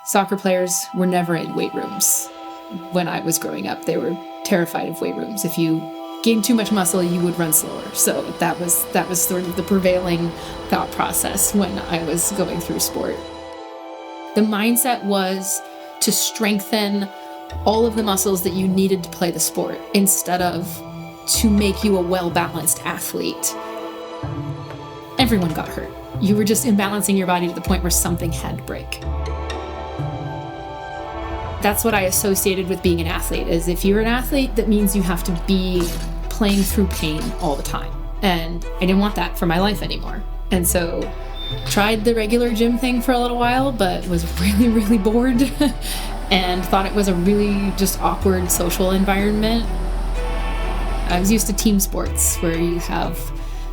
Soccer players were never in weight rooms. When I was growing up, they were terrified of weight rooms. If you gained too much muscle, you would run slower. So that was sort of the prevailing thought process when I was going through sport. The mindset was to strengthen all of the muscles that you needed to play the sport instead of to make you a well-balanced athlete. Everyone got hurt. You were just imbalancing your body to the point where something had to break. That's what I associated with being an athlete, is if you're an athlete, that means you have to be playing through pain all the time. And I didn't want that for my life anymore. And so tried the regular gym thing for a little while, but was really, really bored and thought it was a really just awkward social environment. I was used to team sports where you have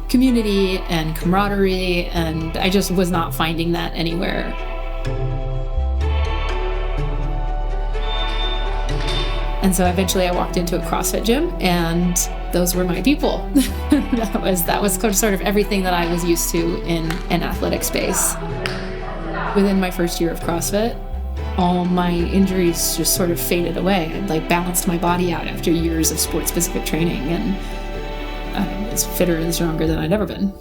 community and camaraderie, and I just was not finding that anywhere. And so eventually I walked into a CrossFit gym, and those were my people. that was sort of everything that I was used to in an athletic space. Within my first year of CrossFit, all my injuries just sort of faded away. I balanced my body out after years of sport-specific training, and I was fitter and stronger than I'd ever been.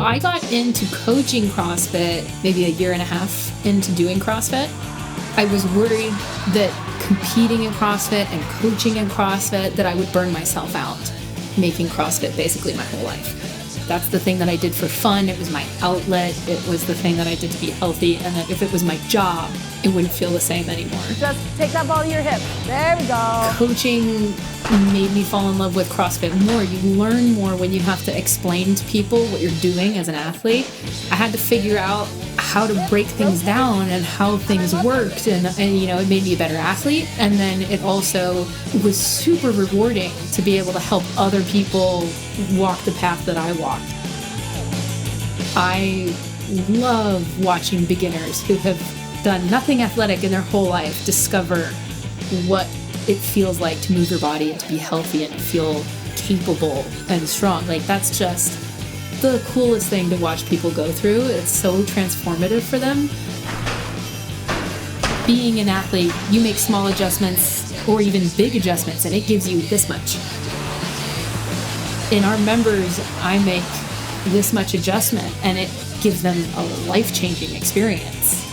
I got into coaching CrossFit maybe a year and a half into doing CrossFit. I was worried that competing in CrossFit and coaching in CrossFit, that I would burn myself out making CrossFit basically my whole life. That's the thing that I did for fun. It was my outlet. It was the thing that I did to be healthy. And that if it was my job, it wouldn't feel the same anymore. Just take that ball to your hip. There we go. Coaching made me fall in love with CrossFit more. You learn more when you have to explain to people what you're doing as an athlete. I had to figure out how to break things down and how things worked, and it made me a better athlete. And then it also was super rewarding to be able to help other people walk the path that I walked. I love watching beginners who have done nothing athletic in their whole life discover what it feels like to move your body and to be healthy and feel capable and strong. That's just the coolest thing to watch people go through. It's so transformative for them. Being an athlete, you make small adjustments or even big adjustments, and it gives you this much. In our members, I make this much adjustment, and it gives them a life-changing experience.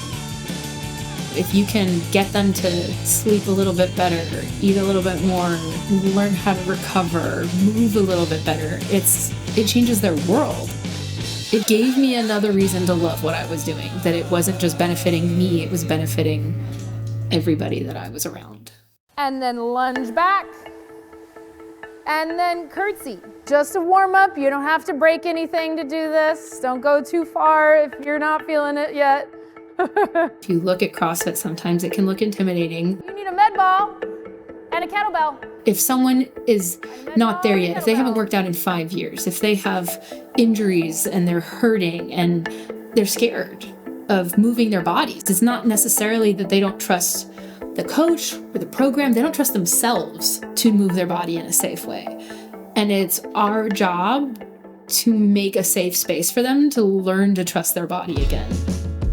If you can get them to sleep a little bit better, eat a little bit more, learn how to recover, move a little bit better, it changes their world. It gave me another reason to love what I was doing, that it wasn't just benefiting me, it was benefiting everybody that I was around. And then lunge back, and then curtsy. Just to warm up, you don't have to break anything to do this. Don't go too far if you're not feeling it yet. If you look at CrossFit, sometimes it can look intimidating. You need a med ball and a kettlebell. If someone is not there yet, if they haven't worked out in 5 years, if they have injuries and they're hurting and they're scared of moving their bodies, it's not necessarily that they don't trust the coach or the program. They don't trust themselves to move their body in a safe way. And it's our job to make a safe space for them to learn to trust their body again.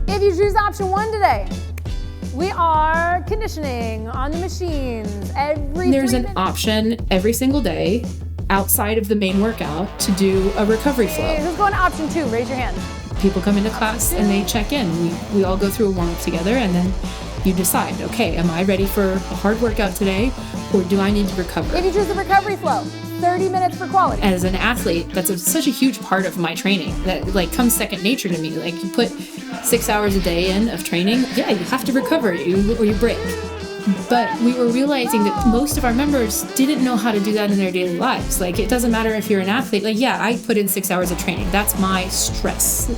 If you choose option 1 today, we are conditioning on the machines There's an option every single day outside of the main workout to do a recovery flow. Who's going to option 2? Raise your hand. People come into class and they check in. We all go through a warm-up together, and then you decide, okay, am I ready for a hard workout today, or do I need to recover? If you choose the recovery flow, 30 minutes for quality. As an athlete, that's such a huge part of my training that comes second nature to me. You put 6 hours a day in of training, you have to recover or you break. But we were realizing that most of our members didn't know how to do that in their daily lives. It doesn't matter if you're an athlete. I put in 6 hours of training. That's my stress.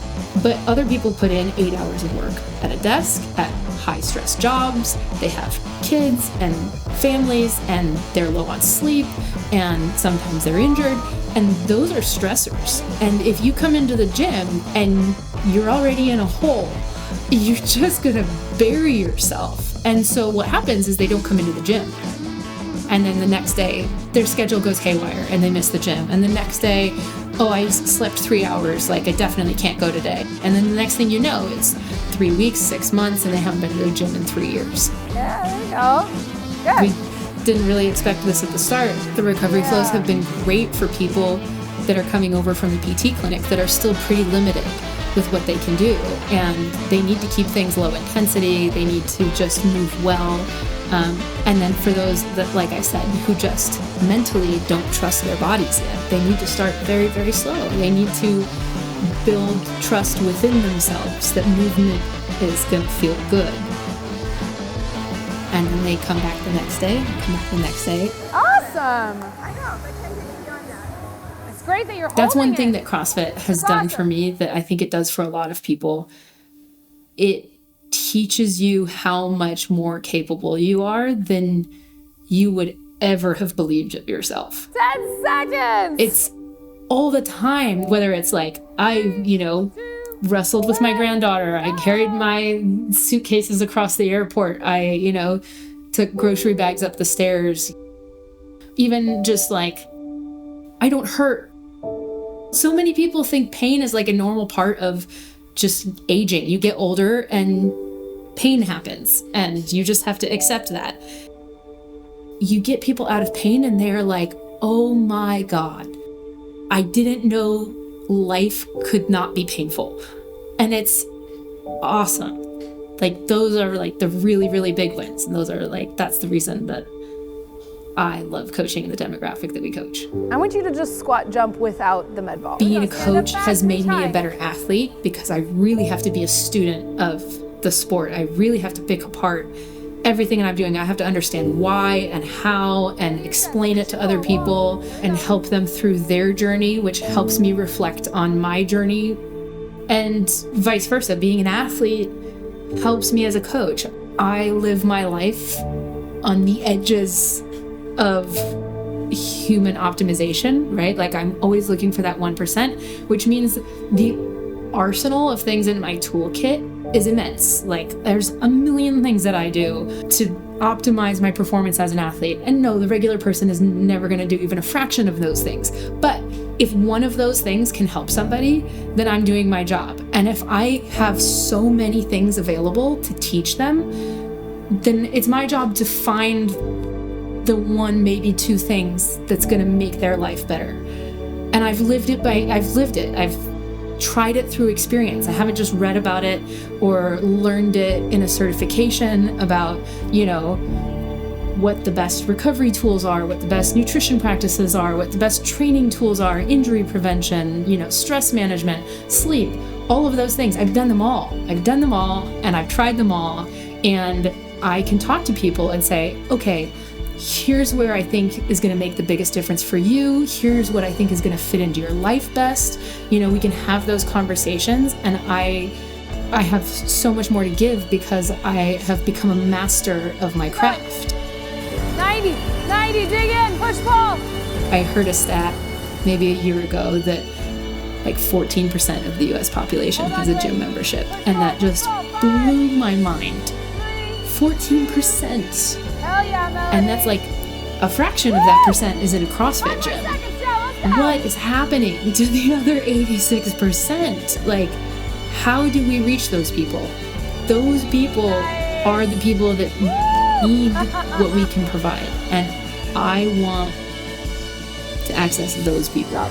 But other people put in 8 hours of work at a desk, at high-stress jobs. They have kids and families, and they're low on sleep, and sometimes they're injured. And those are stressors. And if you come into the gym and you're already in a hole, you're just gonna bury yourself. And so what happens is they don't come into the gym. And then the next day, their schedule goes haywire and they miss the gym. And the next day, oh, I slept 3 hours, like I definitely can't go today. And then the next thing you know, it's 3 weeks, 6 months, and they haven't been to the gym in 3 years. Yeah, there you go. Good. We didn't really expect this at the start. The recovery flows have been great for people that are coming over from the PT clinic that are still pretty limited with what they can do. And they need to keep things low intensity. They need to just move well. And then for those that, like I said, who just mentally don't trust their bodies yet, they need to start very, very slow. They need to build trust within themselves that movement is going to feel good. And then they come back the next day, Awesome. I know, but can you done that? It's great that you're holding That's one thing it. that CrossFit has done for me that I think it does for a lot of people. It teaches you how much more capable you are than you would ever have believed of yourself. 10 seconds. It's all the time, whether it's like I, wrestled with my granddaughter, I carried my suitcases across the airport, I, took grocery bags up the stairs. Even just like, I don't hurt. So many people think pain is like a normal part of just aging. You get older and pain happens and you just have to accept that. You get people out of pain and they're like, oh my God, I didn't know life could not be painful. And it's awesome. Like those are like the really, really big wins. And those are like, that's the reason that I love coaching the demographic that we coach. I want you to just squat jump without the med ball. Being a coach has made me a better athlete because I really have to be a student of the sport. I really have to pick apart everything that I'm doing. I have to understand why and how and explain it to other people and help them through their journey, which helps me reflect on my journey, and vice versa. Being an athlete helps me as a coach. I live my life on the edges of human optimization, right? Like I'm always looking for that 1%, which means the arsenal of things in my toolkit is immense. Like there's a million things that I do to optimize my performance as an athlete. And no, the regular person is never going to do even a fraction of those things. But if one of those things can help somebody, then I'm doing my job. And if I have so many things available to teach them, then it's my job to find the one, maybe two things that's going to make their life better. And I've lived it. I've tried it through experience. I haven't just read about it or learned it in a certification about, what the best recovery tools are, what the best nutrition practices are, what the best training tools are, injury prevention, stress management, sleep, all of those things. I've done them all. And I've tried them all. And I can talk to people and say, okay, here's where I think is going to make the biggest difference for you. Here's what I think is going to fit into your life best. We can have those conversations, and I have so much more to give because I have become a master of my craft. 90, dig in, push pull. I heard a stat maybe a year ago that like 14% of the US population has a gym membership, and that just blew my mind. 14%. Hell yeah, Melody. And that's like a fraction of that percent is in a CrossFit gym. What is happening to the other 86%? Like, how do we reach those people? Those people are the people that need what we can provide. And I want to access those people.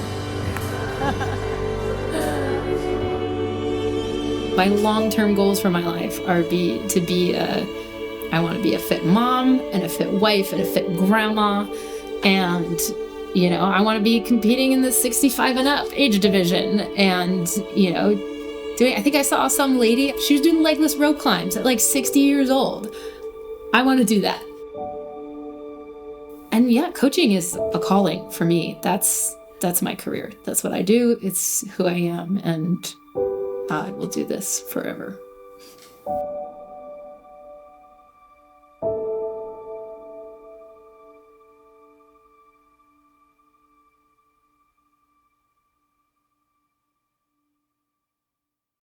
My long-term goals for my life are I want to be a fit mom and a fit wife and a fit grandma. And, I want to be competing in the 65 and up age division. And, I think I saw some lady, she was doing legless rope climbs at like 60 years old. I want to do that. And yeah, coaching is a calling for me. That's my career. That's what I do. It's who I am. And I will do this forever.